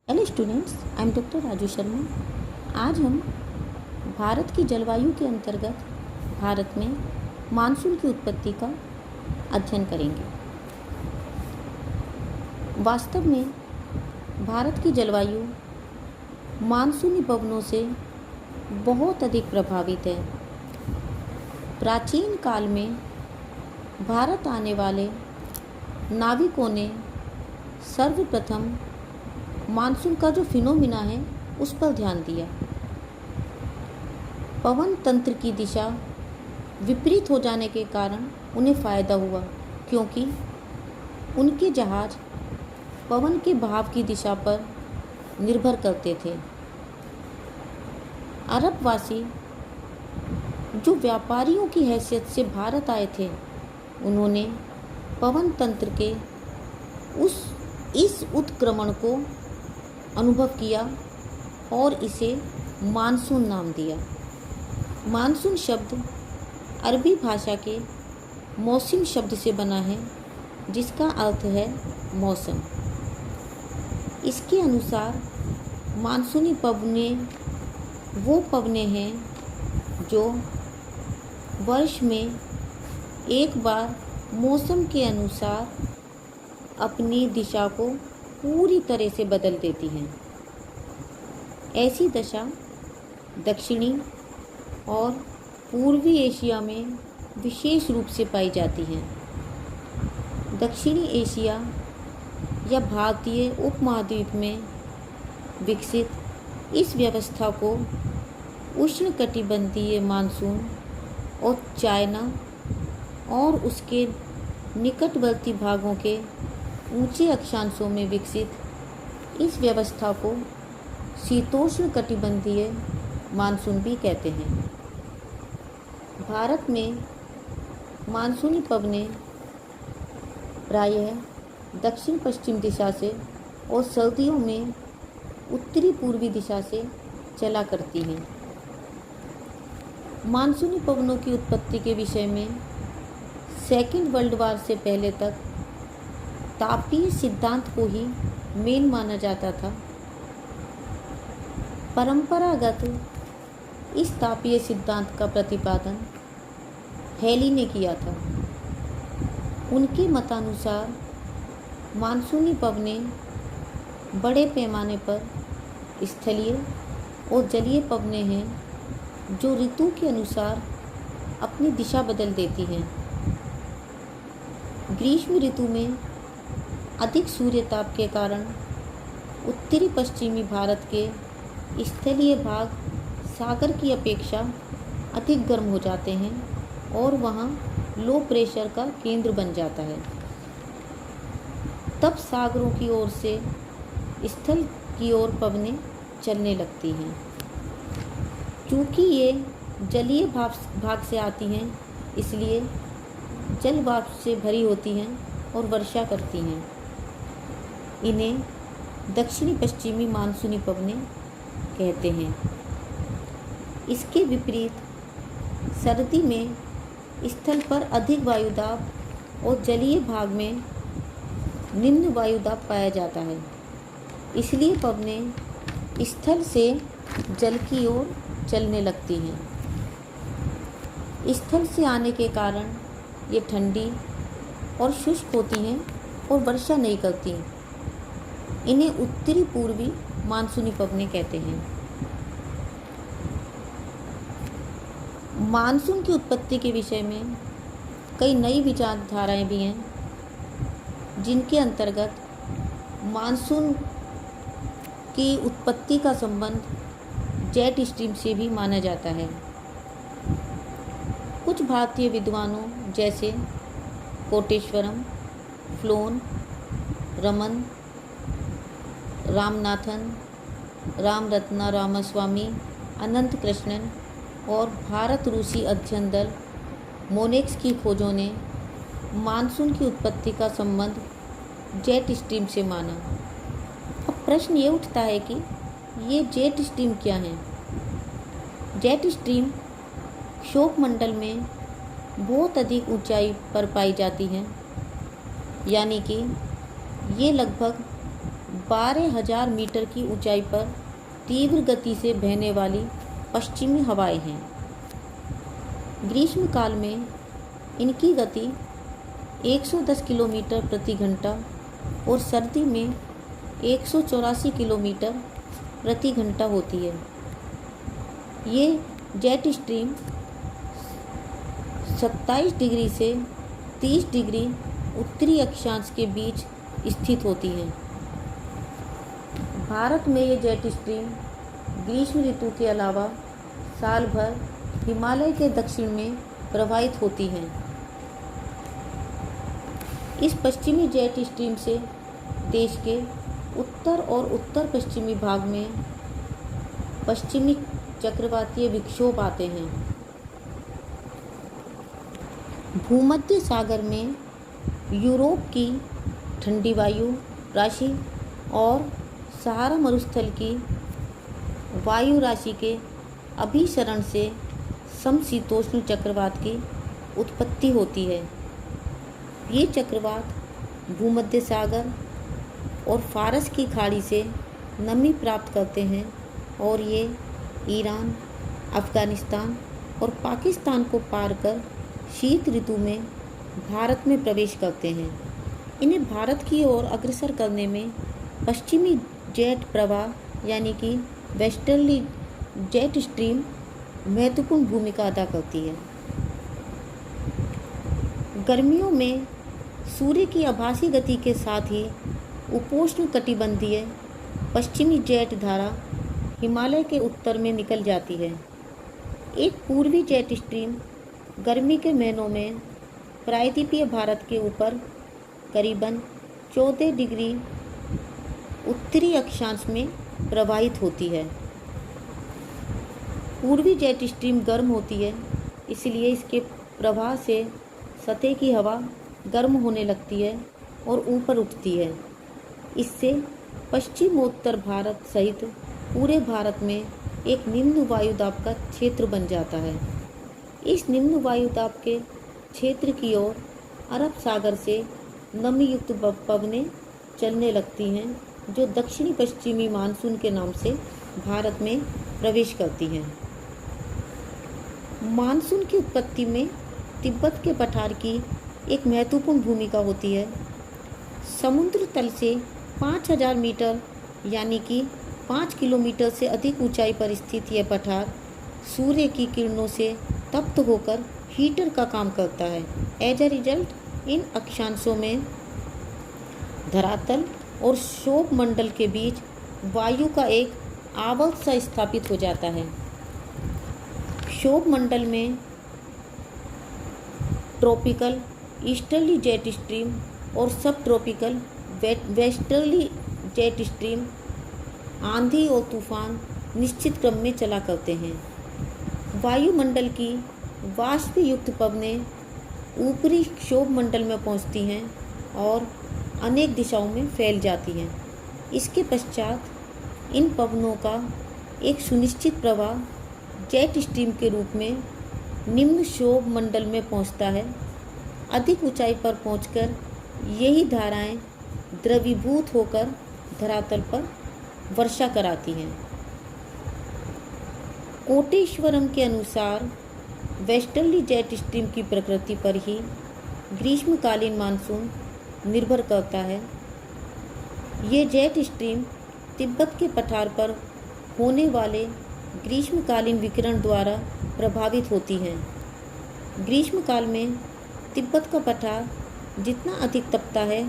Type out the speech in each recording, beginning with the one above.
Hello students, I am doctor Raju Sharma. आज हम भारत की जलवायु के अंतर्गत भारत में मानसून की उत्पत्ति का अध्ययन करेंगे। वास्तव में भारत की जलवायु मानसूनी पवनों से बहुत अधिक प्रभावित है। प्राचीन काल में भारत आने वाले नाविकों ने सर्वप्रथम मानसून का जो फिनोमिना है उस पर ध्यान दिया। पवन तंत्र की दिशा विपरीत हो जाने के कारण उन्हें फ़ायदा हुआ, क्योंकि उनके जहाज़ पवन के बहाव की दिशा पर निर्भर करते थे। अरबवासी जो व्यापारियों की हैसियत से भारत आए थे, उन्होंने पवन तंत्र के इस उत्क्रमण को अनुभव किया और इसे मानसून नाम दिया। मानसून शब्द अरबी भाषा के मौसम शब्द से बना है, जिसका अर्थ है मौसम। इसके अनुसार मानसूनी पवनें वो पवनें हैं जो वर्ष में एक बार मौसम के अनुसार अपनी दिशा को पूरी तरह से बदल देती हैं। ऐसी दशा दक्षिणी और पूर्वी एशिया में विशेष रूप से पाई जाती हैं। दक्षिणी एशिया या भारतीय उपमहाद्वीप में विकसित इस व्यवस्था को उष्णकटिबंधीय मानसून और चाइना और उसके निकटवर्ती भागों के ऊंचे अक्षांशों में विकसित इस व्यवस्था को शीतोष्ण कटिबंधीय मानसून भी कहते हैं। भारत में मानसूनी पवनें प्रायः दक्षिण पश्चिम दिशा से और सर्दियों में उत्तरी पूर्वी दिशा से चला करती हैं। मानसूनी पवनों की उत्पत्ति के विषय में सेकेंड वर्ल्ड वॉर से पहले तक तापीय सिद्धांत को ही मेन माना जाता था। परंपरागत इस तापीय सिद्धांत का प्रतिपादन हेली ने किया था। उनके मतानुसार मानसूनी पवनें बड़े पैमाने पर स्थलीय और जलीय पवनें हैं जो ऋतु के अनुसार अपनी दिशा बदल देती हैं। ग्रीष्म ऋतु में अधिक सूर्यताप के कारण उत्तरी पश्चिमी भारत के स्थलीय भाग सागर की अपेक्षा अधिक गर्म हो जाते हैं और वहाँ लो प्रेशर का केंद्र बन जाता है। तब सागरों की ओर से स्थल की ओर पवनें चलने लगती हैं। चूँकि ये जलीय भाग से आती हैं, इसलिए जल वाष्प से भरी होती हैं और वर्षा करती हैं। इन्हें दक्षिणी पश्चिमी मानसूनी पवनें कहते हैं। इसके विपरीत सर्दी में स्थल पर अधिक वायुदाब और जलीय भाग में निम्न वायुदाब पाया जाता है, इसलिए पवनें स्थल से जल की ओर चलने लगती हैं। स्थल से आने के कारण ये ठंडी और शुष्क होती हैं और वर्षा नहीं करती। इन्हें उत्तरी पूर्वी मानसूनी पवनें कहते हैं। मानसून की उत्पत्ति के विषय में कई नई विचारधाराएं भी हैं, जिनके अंतर्गत मानसून की उत्पत्ति का संबंध जेट स्ट्रीम से भी माना जाता है। कुछ भारतीय विद्वानों जैसे कोटेश्वरम, फ्लोन, रमन, रामनाथन, रामरत्ना रामास्वामी, अनंत कृष्णन और भारत रूसी अध्ययन दल मोनेक्स की खोजों ने मानसून की उत्पत्ति का संबंध जेट स्ट्रीम से माना। अब प्रश्न ये उठता है कि ये जेट स्ट्रीम क्या हैं? जेट स्ट्रीम क्षोभ मंडल में बहुत अधिक ऊंचाई पर पाई जाती हैं, यानी कि ये लगभग 12,000 मीटर की ऊंचाई पर तीव्र गति से बहने वाली पश्चिमी हवाएं हैं। ग्रीष्मकाल में इनकी गति 110 किलोमीटर प्रति घंटा और सर्दी में 184 किलोमीटर प्रति घंटा होती है। ये जेट स्ट्रीम 27 डिग्री से 30 डिग्री उत्तरी अक्षांश के बीच स्थित होती हैं। भारत में ये जेट स्ट्रीम ग्रीष्म ऋतु के अलावा साल भर हिमालय के दक्षिण में प्रवाहित होती हैं। इस पश्चिमी जेट स्ट्रीम से देश के उत्तर और उत्तर पश्चिमी भाग में पश्चिमी चक्रवातीय विक्षोभ आते हैं। भूमध्य सागर में यूरोप की ठंडी वायु राशि और सहारा मरुस्थल की वायु राशि के अभिसरण से समशीतोष्ण चक्रवात की उत्पत्ति होती है। ये चक्रवात भूमध्य सागर और फारस की खाड़ी से नमी प्राप्त करते हैं और ये ईरान, अफ़गानिस्तान और पाकिस्तान को पार कर शीत ऋतु में भारत में प्रवेश करते हैं। इन्हें भारत की ओर अग्रसर करने में पश्चिमी जेट प्रवाह यानी कि वेस्टर्ली जेट स्ट्रीम महत्वपूर्ण भूमिका अदा करती है। गर्मियों में सूर्य की आभासी गति के साथ ही उपोष्ण कटिबंधीय पश्चिमी जेट धारा हिमालय के उत्तर में निकल जाती है। एक पूर्वी जेट स्ट्रीम गर्मी के महीनों में प्रायद्वीपीय भारत के ऊपर करीबन 14 डिग्री उत्तरी अक्षांश में प्रवाहित होती है। पूर्वी जेट स्ट्रीम गर्म होती है, इसलिए इसके प्रवाह से सतह की हवा गर्म होने लगती है और ऊपर उठती है। इससे पश्चिमोत्तर भारत सहित पूरे भारत में एक निम्न वायुदाब का क्षेत्र बन जाता है। इस निम्न वायुदाब के क्षेत्र की ओर अरब सागर से नमी युक्त पवनें चलने लगती हैं, जो दक्षिणी पश्चिमी मानसून के नाम से भारत में प्रवेश करती हैं। मानसून की उत्पत्ति में तिब्बत के पठार की एक महत्वपूर्ण भूमिका होती है। समुद्र तल से 5,000 मीटर यानी कि 5 किलोमीटर से अधिक ऊंचाई पर स्थित यह पठार सूर्य की किरणों से तप्त होकर हीटर का काम करता है। एज अ रिजल्ट इन अक्षांशों में धरातल और क्षोभ मंडल के बीच वायु का एक आवर्त सा स्थापित हो जाता है। क्षोभ मंडल में ट्रॉपिकल ईस्टर्ली जेट स्ट्रीम और सब ट्रॉपिकल वेस्टर्ली जेट स्ट्रीम आंधी और तूफान निश्चित क्रम में चला करते हैं। वायुमंडल की वाष्प युक्त पवनें ऊपरी क्षोभ मंडल में पहुंचती हैं और अनेक दिशाओं में फैल जाती हैं। इसके पश्चात इन पवनों का एक सुनिश्चित प्रवाह जेट स्ट्रीम के रूप में निम्न क्षोभ मंडल में पहुंचता है। अधिक ऊंचाई पर पहुंचकर यही धाराएं द्रवीभूत होकर धरातल पर वर्षा कराती हैं। कोटेश्वरम के अनुसार वेस्टर्ली जेट स्ट्रीम की प्रकृति पर ही ग्रीष्मकालीन मानसून निर्भर करता है। ये जेट स्ट्रीम तिब्बत के पठार पर होने वाले ग्रीष्मकालीन विकिरण द्वारा प्रभावित होती हैं। ग्रीष्मकाल में तिब्बत का पठार जितना अधिक तपता है,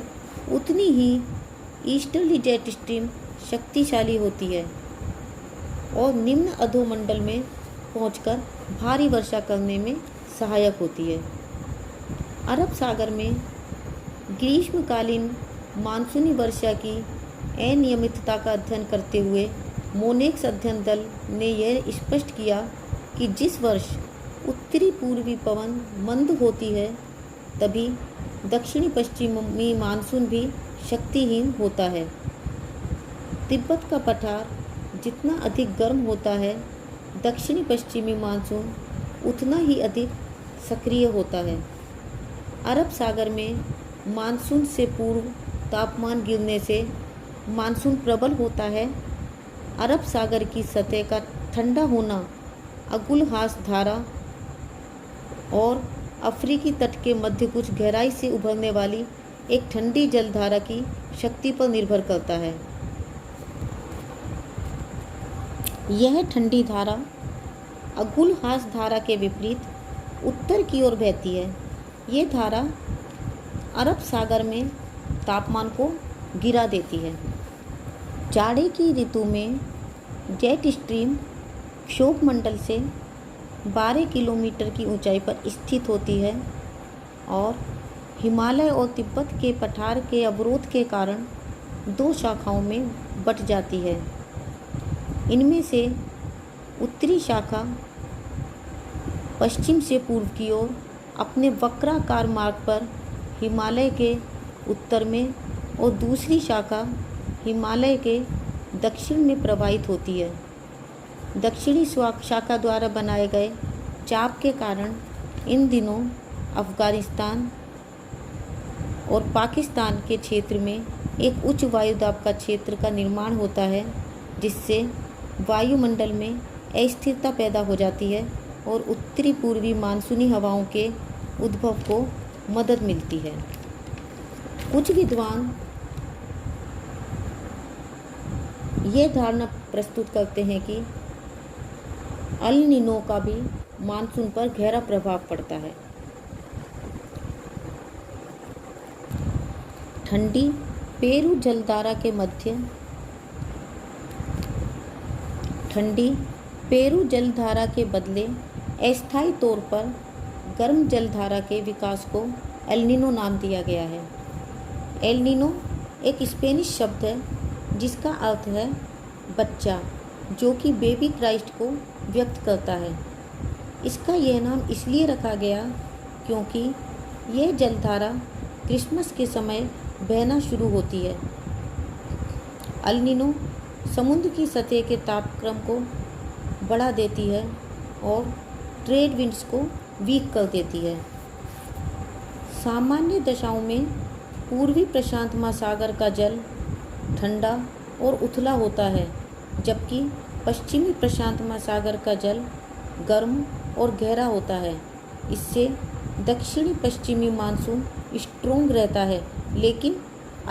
उतनी ही ईस्टर्ली जेट स्ट्रीम शक्तिशाली होती है और निम्न अधोमंडल में पहुंचकर भारी वर्षा करने में सहायक होती है। अरब सागर में ग्रीष्मकालीन मानसूनी वर्षा की अनियमितता का अध्ययन करते हुए मोनेक्स अध्ययन दल ने यह स्पष्ट किया कि जिस वर्ष उत्तरी पूर्वी पवन मंद होती है, तभी दक्षिणी पश्चिमी मानसून भी शक्तिहीन होता है। तिब्बत का पठार जितना अधिक गर्म होता है, दक्षिणी पश्चिमी मानसून उतना ही अधिक सक्रिय होता है। अरब सागर में मानसून से पूर्व तापमान गिरने से मानसून प्रबल होता है, अरब सागर की सतह का ठंडा होना अगुलहास धारा और अफ्रीकी तट के मध्य कुछ गहराई से उभरने वाली एक ठंडी जलधारा की शक्ति पर निर्भर करता है। यह ठंडी धारा अगुलहास धारा के विपरीत उत्तर की ओर बहती है। ये धारा अरब सागर में तापमान को गिरा देती है। जाड़े की ऋतु में जेट स्ट्रीम क्षोभ मंडल से 12 किलोमीटर की ऊंचाई पर स्थित होती है और हिमालय और तिब्बत के पठार के अवरोध के कारण 2 शाखाओं में बंट जाती है। इनमें से उत्तरी शाखा पश्चिम से पूर्व की ओर अपने वक्राकार मार्ग पर हिमालय के उत्तर में और दूसरी शाखा हिमालय के दक्षिण में प्रवाहित होती है। दक्षिणी शाखा द्वारा बनाए गए चाप के कारण इन दिनों अफ़गानिस्तान और पाकिस्तान के क्षेत्र में एक उच्च वायुदाब का क्षेत्र का निर्माण होता है, जिससे वायुमंडल में अस्थिरता पैदा हो जाती है और उत्तरी पूर्वी मानसूनी हवाओं के उद्भव को मदद मिलती है। कुछ विद्वान ये धारणा प्रस्तुत करते हैं कि अल नीनो का भी मानसून पर गहरा प्रभाव पड़ता है। ठंडी पेरू जलधारा के मध्य ठंडी पेरू जलधारा के बदले अस्थायी तौर पर गर्म जलधारा के विकास को एल नीनो नाम दिया गया है। एल नीनो एक स्पेनिश शब्द है जिसका अर्थ है बच्चा, जो कि बेबी क्राइस्ट को व्यक्त करता है। इसका यह नाम इसलिए रखा गया क्योंकि यह जलधारा क्रिसमस के समय बहना शुरू होती है। एल नीनो समुद्र की सतह के तापक्रम को बढ़ा देती है और ट्रेड विंड्स को वीक कर देती है। सामान्य दशाओं में पूर्वी प्रशांत महासागर का जल ठंडा और उथला होता है, जबकि पश्चिमी प्रशांत महासागर का जल गर्म और गहरा होता है। इससे दक्षिणी पश्चिमी मानसून स्ट्रोंग रहता है, लेकिन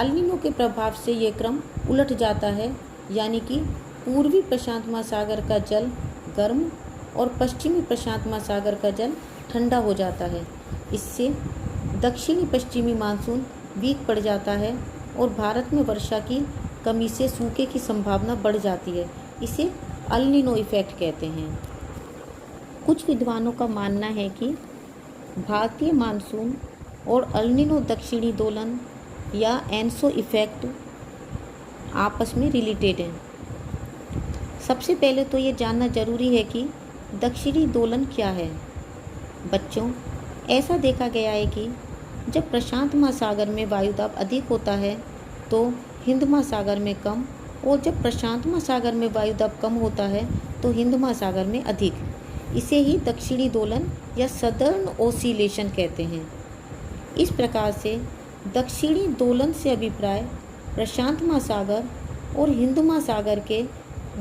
एल नीनो के प्रभाव से ये क्रम उलट जाता है, यानी कि पूर्वी प्रशांत महासागर का जल गर्म और पश्चिमी प्रशांत महासागर का जल ठंडा हो जाता है। इससे दक्षिणी पश्चिमी मानसून वीक पड़ जाता है और भारत में वर्षा की कमी से सूखे की संभावना बढ़ जाती है। इसे एल नीनो इफेक्ट कहते हैं। कुछ विद्वानों का मानना है कि भारतीय मानसून और एल नीनो दक्षिणी दोलन या एनसो इफेक्ट आपस में रिलेटेड हैं। सबसे पहले तो ये जानना जरूरी है कि दक्षिणी दोलन क्या है। बच्चों, ऐसा देखा गया है कि जब प्रशांत महासागर में वायुदाब अधिक होता है तो हिंद महासागर में कम, और जब प्रशांत महासागर में वायुदाब कम होता है तो हिंद महासागर में अधिक। इसे ही दक्षिणी दोलन या सदर्न ओसिलेशन कहते हैं। इस प्रकार से दक्षिणी दोलन से अभिप्राय प्रशांत महासागर और हिंद महासागर के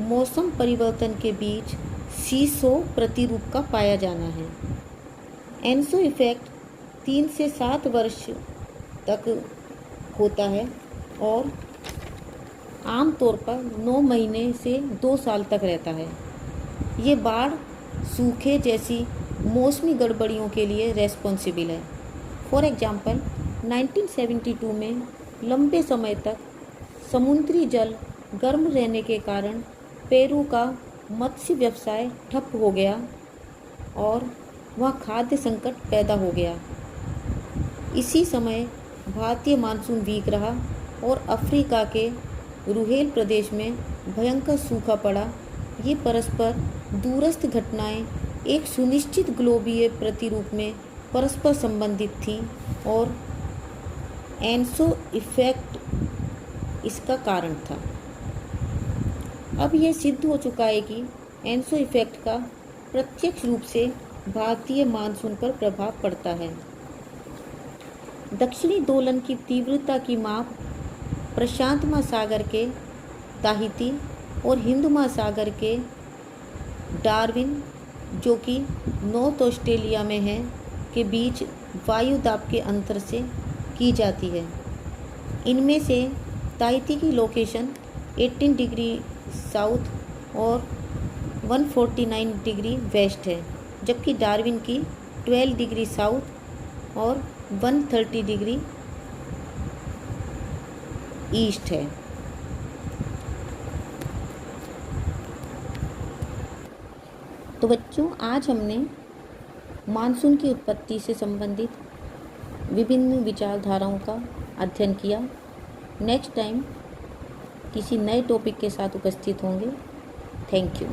मौसम परिवर्तन के बीच सीसो प्रतिरूप का पाया जाना है। एनसो इफेक्ट 3 से 7 वर्ष तक होता है और आमतौर पर 9 महीने से 2 साल तक रहता है। ये बाढ़, सूखे जैसी मौसमी गड़बड़ियों के लिए रेस्पॉन्सिबल है। फॉर एग्जांपल 1972 में लंबे समय तक समुद्री जल गर्म रहने के कारण पेरू का मत्स्य व्यवसाय ठप हो गया और वहाँ खाद्य संकट पैदा हो गया। इसी समय भारतीय मानसून वीक रहा और अफ्रीका के रुहेल प्रदेश में भयंकर सूखा पड़ा। ये परस्पर दूरस्थ घटनाएं एक सुनिश्चित ग्लोबीय प्रतिरूप में परस्पर संबंधित थीं और एनसो इफेक्ट इसका कारण था। अब यह सिद्ध हो चुका है कि एनसो इफेक्ट का प्रत्यक्ष रूप से भारतीय मानसून पर प्रभाव पड़ता है। दक्षिणी दोलन की तीव्रता की माप प्रशांत महासागर के ताहिती और हिंद महासागर के डार्विन, जो कि नॉर्थ ऑस्ट्रेलिया में है, के बीच वायु दाब के अंतर से की जाती है। इनमें से ताहिती की लोकेशन 18 डिग्री साउथ और 149 डिग्री वेस्ट है, जबकि डार्विन की 12 डिग्री साउथ और 130 डिग्री ईस्ट है। तो बच्चों, आज हमने मानसून की उत्पत्ति से संबंधित विभिन्न विचारधाराओं का अध्ययन किया। नेक्स्ट टाइम किसी नए टॉपिक के साथ उपस्थित होंगे। Thank you.